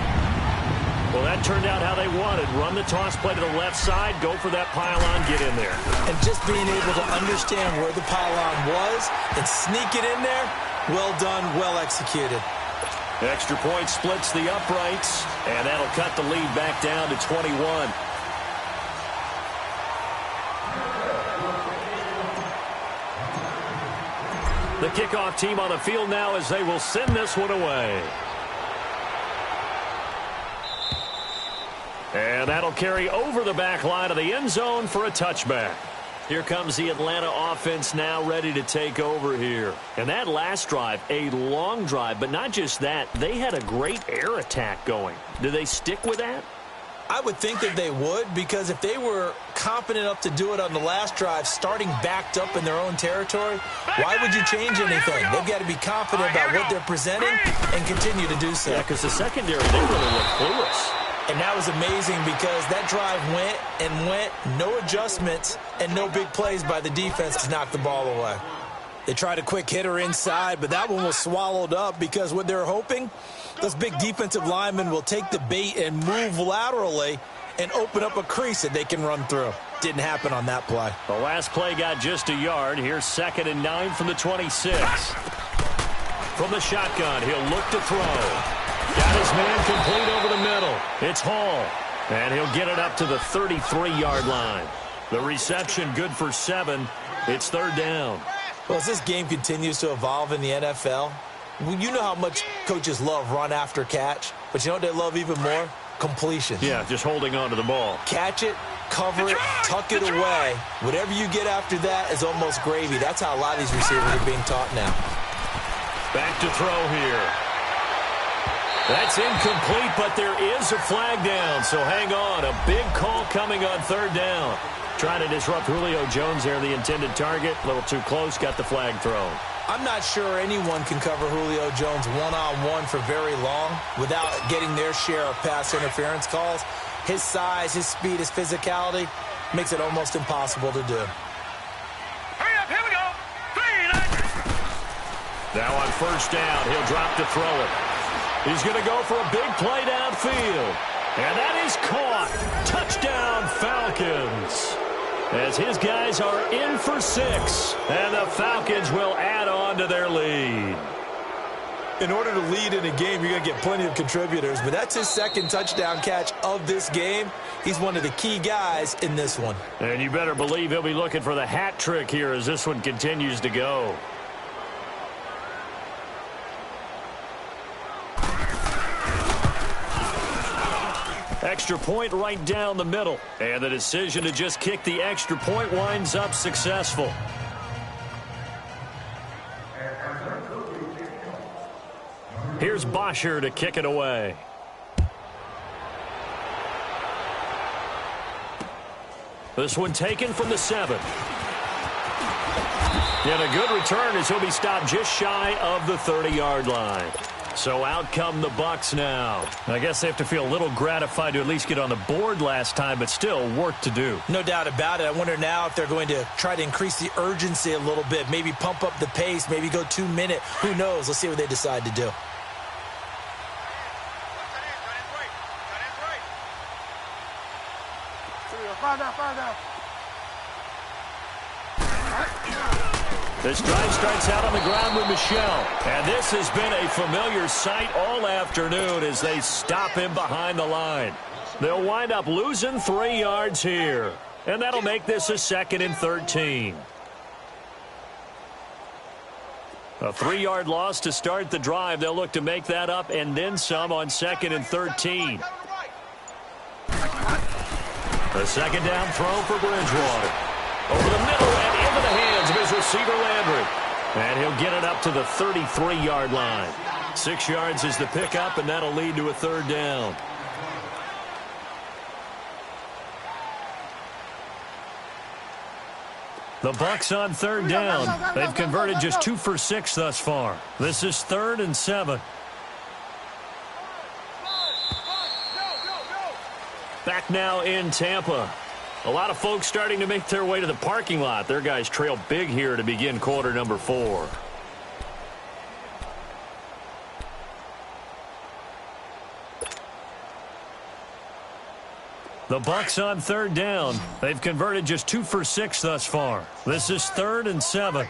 Well, that turned out how they wanted. Run the toss play to the left side, go for that pylon, get in there. And just being able to understand where the pylon was and sneak it in there, well done, well executed. Extra point splits the uprights, and that'll cut the lead back down to 21. The kickoff team on the field now as they will send this one away. And that'll carry over the back line of the end zone for a touchback. Here comes the Atlanta offense now ready to take over here. And that last drive, a long drive, but not just that. They had a great air attack going. Do they stick with that? I would think that they would, because if they were confident enough to do it on the last drive, starting backed up in their own territory, why would you change anything? They've got to be confident about what they're presenting and continue to do so. Yeah, because the secondary, they really look clueless. And that was amazing because that drive went and went, no adjustments and no big plays by the defense to knock the ball away. They tried a quick hitter inside, but that one was swallowed up because what they're hoping, those big defensive linemen will take the bait and move laterally and open up a crease that they can run through. Didn't happen on that play. The last play got just a yard. Here's 2nd and 9 from the 26. From the shotgun, he'll look to throw. Got his man complete over the middle. It's Hall. And he'll get it up to the 33-yard line. The reception good for 7. It's 3rd down. Well, as this game continues to evolve in the NFL, you know how much coaches love run after catch, but you know what they love even more? Completion. Yeah, just holding on to the ball. Catch it, cover it, tuck it away. Whatever you get after that is almost gravy. That's how a lot of these receivers are being taught now. Back to throw here. That's incomplete, but there is a flag down, so hang on. A big call coming on 3rd down. Trying to disrupt Julio Jones there, the intended target. A little too close, got the flag thrown. I'm not sure anyone can cover Julio Jones one-on-one for very long without getting their share of pass interference calls. His size, his speed, his physicality makes it almost impossible to do. Hurry up, here we go. 3, 9. Now on 1st down, he'll drop to throw it. He's going to go for a big play downfield. And that is caught. Touchdown, Falcons. As his guys are in for 6. And the Falcons will add on to their lead. In order to lead in a game, you're going to get plenty of contributors. But that's his 2nd touchdown catch of this game. He's one of the key guys in this one. And you better believe he'll be looking for the hat trick here as this one continues to go. Extra point right down the middle. And the decision to just kick the extra point winds up successful. Here's Bosher to kick it away. This one taken from the 7. And a good return as he'll be stopped just shy of the 30-yard line. So out come the Bucs now. I guess they have to feel a little gratified to at least get on the board last time, but still work to do. No doubt about it. I wonder now if they're going to try to increase the urgency a little bit, maybe pump up the pace, maybe go 2-minute. Who knows? Let's see what they decide to do. This drive starts out on the ground with Michel. And this has been a familiar sight all afternoon as they stop him behind the line. They'll wind up losing 3 yards here. And that'll make this a 2nd and 13. A 3-yard loss to start the drive. They'll look to make that up and then some on 2nd and 13. The 2nd down throw for Bridgewater. Over the middle and into the hands of his receiver Landry. And he'll get it up to the 33-yard line. 6 yards is the pickup, and that'll lead to a 3rd down. The Bucs on 3rd down. They've converted just 2 for 6 thus far. This is 3rd and 7. Back now in Tampa. A lot of folks starting to make their way to the parking lot. Their guys trail big here to begin quarter number 4. The Bucs on 3rd down. They've converted just 2 for 6 thus far. This is 3rd and 7.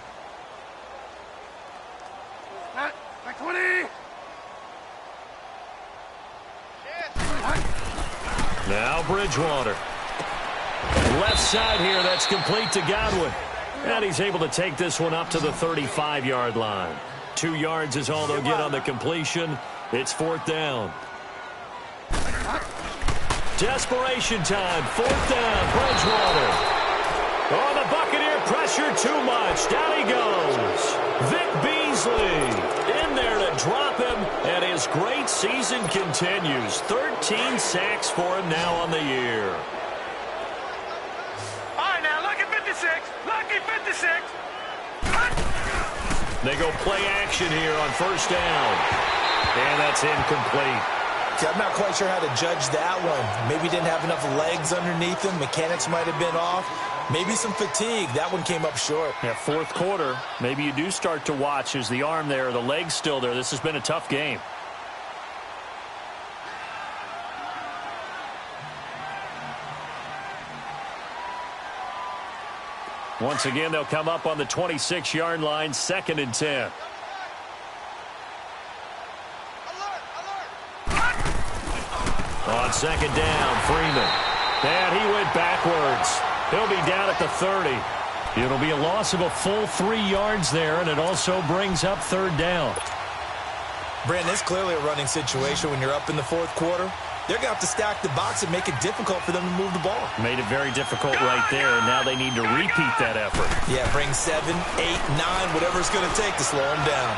Back 20. Now Bridgewater. Left side here, that's complete to Godwin. And he's able to take this one up to the 35-yard line. 2 yards is all they'll get on the completion. It's 4th down. Desperation time. 4th down, Bridgewater. Oh, the Buccaneer pressure too much. Down he goes. Vic Beasley in there to drop him, and his great season continues. 13 sacks for him now on the year. All right, now, lucky 56. Lucky 56. They go play action here on 1st down. And that's incomplete. See, I'm not quite sure how to judge that one. Maybe didn't have enough legs underneath him. Mechanics might have been off. Maybe some fatigue. That one came up short. Yeah, fourth quarter, maybe you do start to watch. Is the arm there, the leg's still there? This has been a tough game. Once again, they'll come up on the 26-yard line, 2nd and 10. On 2nd down, Freeman. And he went backwards. He'll be down at the 30. It'll be a loss of a full 3 yards there, and it also brings up 3rd down. Brandon, it's clearly a running situation when you're up in the fourth quarter. They're going to have to stack the box and make it difficult for them to move the ball. Made it very difficult right there, and now they need to repeat that effort. Yeah, bring 7, 8, 9, whatever it's going to take to slow them down.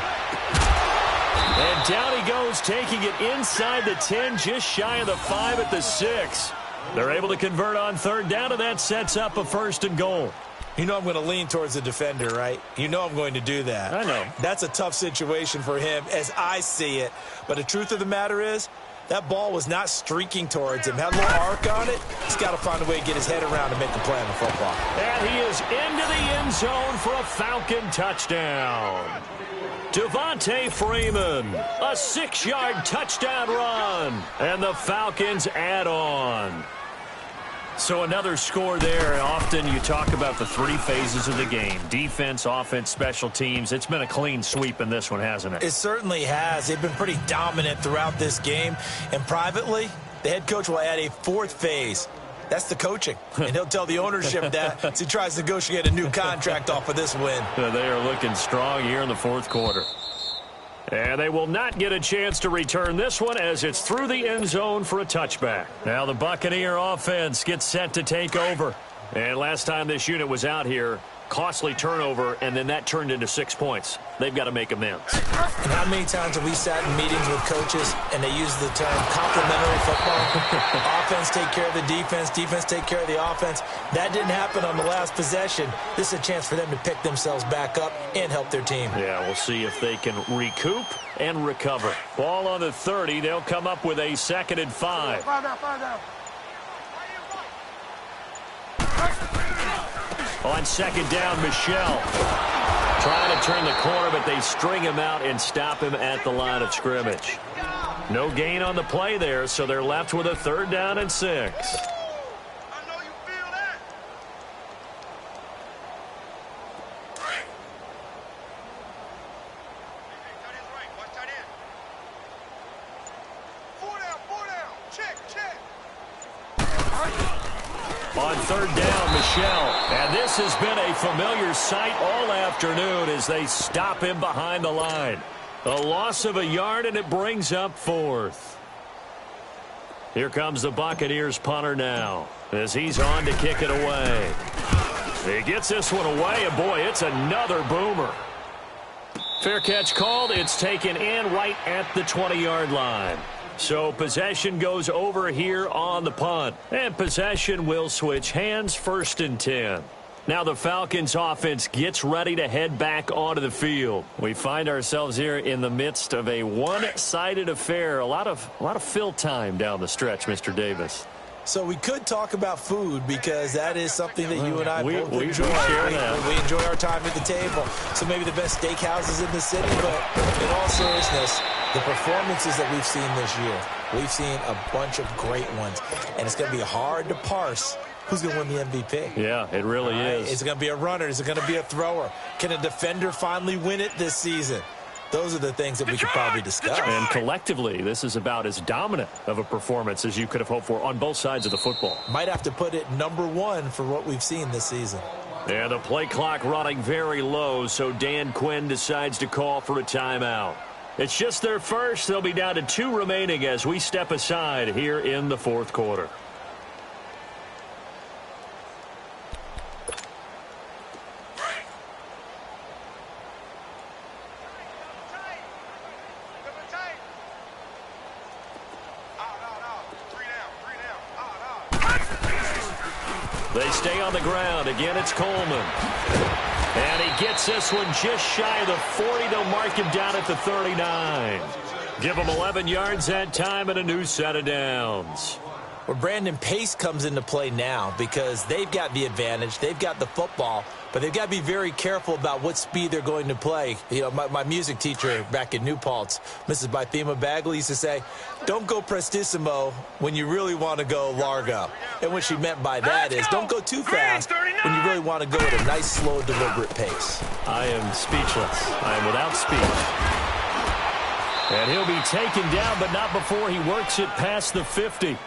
And down he goes, taking it inside the 10, just shy of the 5 at the 6. They're able to convert on 3rd down, and that sets up a 1st and goal. You know I'm going to lean towards the defender, right? You know I'm going to do that. I know. That's a tough situation for him as I see it. But the truth of the matter is, that ball was not streaking towards him. Had a little arc on it. He's got to find a way to get his head around and make a play on the football. And he is into the end zone for a Falcon touchdown. Devontae Freeman, a 6-yard touchdown run. And the Falcons add on. So another score there. Often you talk about the 3 phases of the game. Defense, offense, special teams. It's been a clean sweep in this one, hasn't it? It certainly has. They've been pretty dominant throughout this game. And privately, the head coach will add a 4th phase. That's the coaching. And he'll tell the ownership that as he tries to negotiate a new contract off of this win. They are looking strong here in the fourth quarter. And they will not get a chance to return this one as it's through the end zone for a touchback. Now the Buccaneer offense gets set to take over. And last time this unit was out here, costly turnover, and then that turned into 6 points. They've got to make amends. And how many times have we sat in meetings with coaches and they use the term complementary football? Offense take care of the defense, defense take care of the offense. That didn't happen on the last possession. This is a chance for them to pick themselves back up and help their team. Yeah, we'll see if they can recoup and recover. Ball on the 30. They'll come up with a 2nd and 5. Fire down. On 2nd down, Michelle trying to turn the corner, but they string him out and stop him at the line of scrimmage. No gain on the play there, so they're left with a 3rd down and 6. On 3rd down, Michelle. And this has been a familiar sight all afternoon as they stop him behind the line. A loss of a yard, and it brings up 4th. Here comes the Buccaneers punter now as he's on to kick it away. He gets this one away, and boy, it's another boomer. Fair catch called. It's taken in right at the 20-yard line. So possession goes over here on the punt. And possession will switch hands, 1st and 10. Now the Falcons offense gets ready to head back onto the field. We find ourselves here in the midst of a one-sided affair. A lot of fill time down the stretch, Mr. Davis. So we could talk about food because that is something that you and I both enjoy. We enjoy our time at the table. So maybe the best steakhouses in the city, but in all seriousness, the performances that we've seen this year, we've seen a bunch of great ones. And it's going to be hard to parse who's going to win the MVP. Yeah, it really is. Is it going to be a runner? Is it going to be a thrower? Can a defender finally win it this season? Those are the things that we could probably discuss. And collectively, this is about as dominant of a performance as you could have hoped for on both sides of the football. Might have to put it #1 for what we've seen this season. Yeah, the play clock running very low, so Dan Quinn decides to call for a timeout. It's just their first. They'll be down to 2 remaining as we step aside here in the fourth quarter. They stay on the ground. Again, it's Coleman. And he gets this one just shy of the 40. They'll mark him down at the 39. Give him 11 yards that time and a new set of downs. Well, Brandon, pace comes into play now because they've got the advantage. They've got the football, but they've got to be very careful about what speed they're going to play. You know, my music teacher back in New Paltz, Mrs. Bythema Bagley, used to say, don't go prestissimo when you really want to go largo. And what she meant by that is don't go too fast when you really want to go at a nice, slow, deliberate pace. I am speechless. I am without speech. And he'll be taken down, but not before he works it past the 50.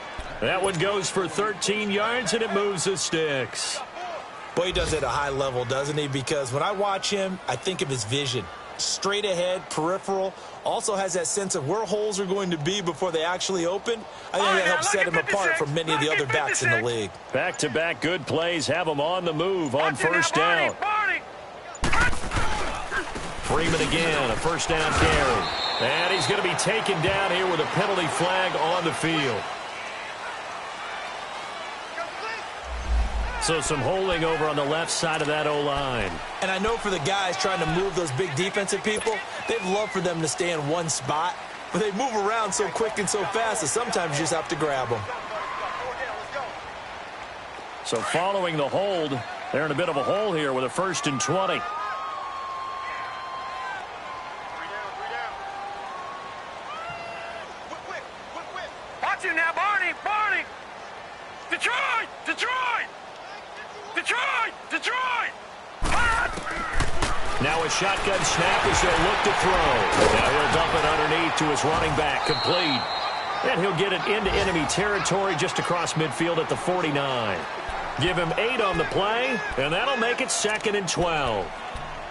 That one goes for 13 yards, and it moves the sticks. Boy, he does it at a high level, doesn't he? Because when I watch him, I think of his vision. Straight ahead, peripheral, also has that sense of where holes are going to be before they actually open. I think that helps set him apart from many of the other backs in the league. Back-to-back good plays have him on the move on first down. Freeman again, a first down carry. And he's going to be taken down here with a penalty flag on the field. So some holding over on the left side of that O-line. And I know for the guys trying to move those big defensive people, they'd love for them to stay in one spot. But they move around so quick and so fast that sometimes you just have to grab them. So following the hold, they're in a bit of a hole here with a 1st and 20. Watch him now, Barney! Barney! Detroit! Detroit! Detroit! Detroit! Now a shotgun snap as they'll look to throw. Now he'll dump it underneath to his running back, complete. And he'll get it into enemy territory just across midfield at the 49. Give him 8 on the play, and that'll make it 2nd and 12.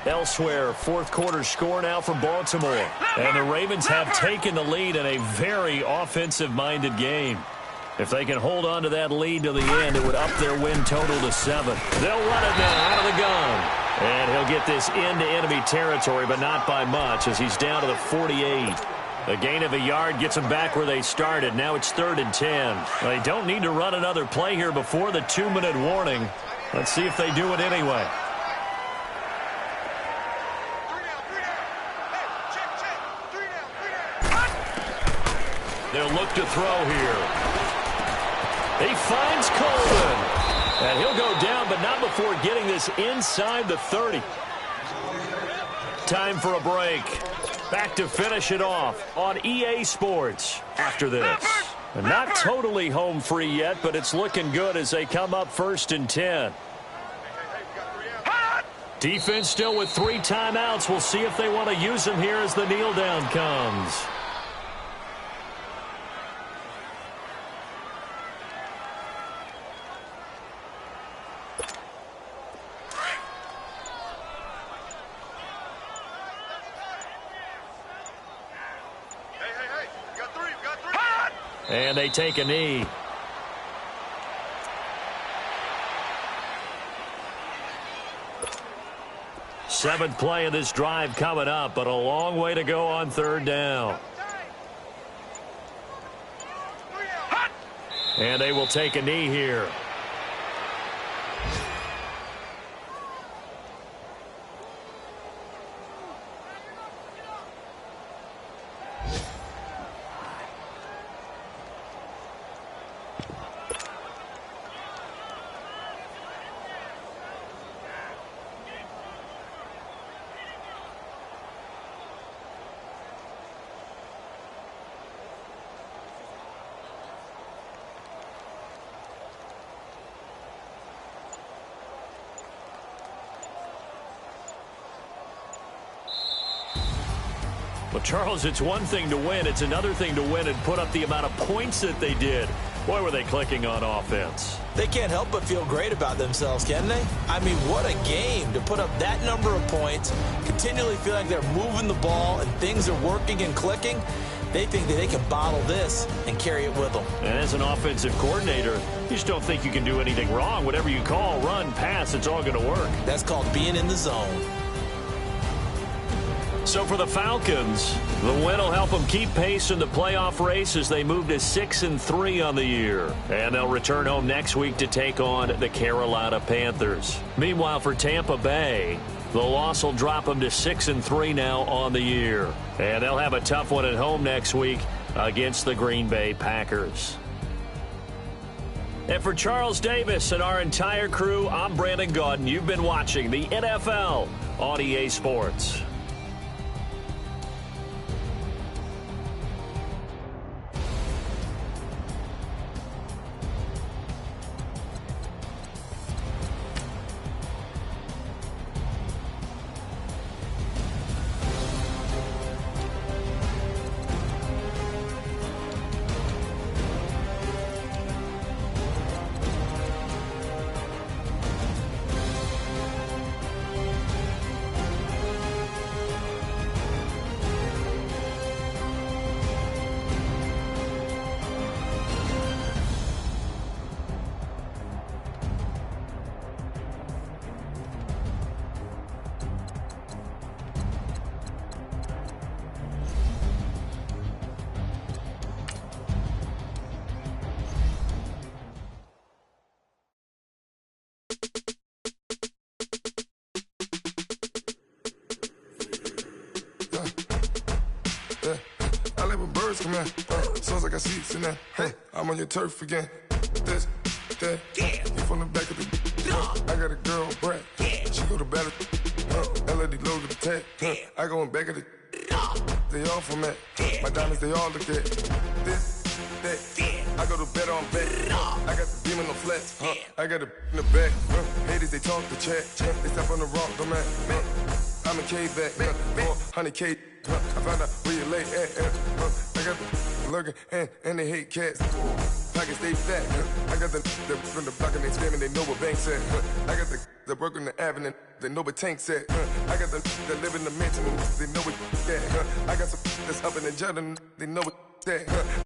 Elsewhere, fourth quarter score now from Baltimore. And the Ravens have taken the lead in a very offensive-minded game. If they can hold on to that lead to the end, it would up their win total to 7. They'll run it now out of the gun. And he'll get this into enemy territory, but not by much as he's down to the 48. A gain of a yard gets them back where they started. Now it's 3rd and 10. They don't need to run another play here before the 2-minute warning. Let's see if they do it anyway. They'll look to throw here. He finds Coleman. And he'll go down, but not before getting this inside the 30. Time for a break. Back to finish it off on EA Sports after this. And not totally home free yet, but it's looking good as they come up 1st and 10. Defense still with 3 timeouts. We'll see if they want to use them here as the kneel down comes. And they take a knee. Seventh play of this drive coming up, but a long way to go on 3rd down. And they will take a knee here. Well, Charles, it's one thing to win. It's another thing to win and put up the amount of points that they did. Boy, were they clicking on offense. They can't help but feel great about themselves, can they? I mean, what a game to put up that number of points, continually feel like they're moving the ball and things are working and clicking. They think that they can bottle this and carry it with them. And as an offensive coordinator, you just don't think you can do anything wrong. Whatever you call, run, pass, it's all going to work. That's called being in the zone. So for the Falcons, the win will help them keep pace in the playoff race as they move to 6-3 on the year. And they'll return home next week to take on the Carolina Panthers. Meanwhile, for Tampa Bay, the loss will drop them to 6-3 now on the year. And they'll have a tough one at home next week against the Green Bay Packers. And for Charles Davis and our entire crew, I'm Brandon Gaudin. You've been watching the NFL on EA Sports. I like when birds come in. Sounds like I got seats in there. Hey, I'm on your turf again. This, that, you from the back of the. I got a girl, Brad. She go to battle. LED load the tag. I go in back of the. They all from that. My diamonds, they all look at. This, that. I go to bed on bed. I got the beam on the flats. I got it in the back. Haters, they talk the chat. They step on the rock, I'm at. I'm a K-back. 400K. I found out where you lay at. I got the lurking and they hate cats. Pockets stay fat. I got the from the block and they spamming, they know what banks at. I got the work on the avenue, they know what tanks at. I got the live in the mansion, they know what that. I got some that's up in the jungle, they know what that.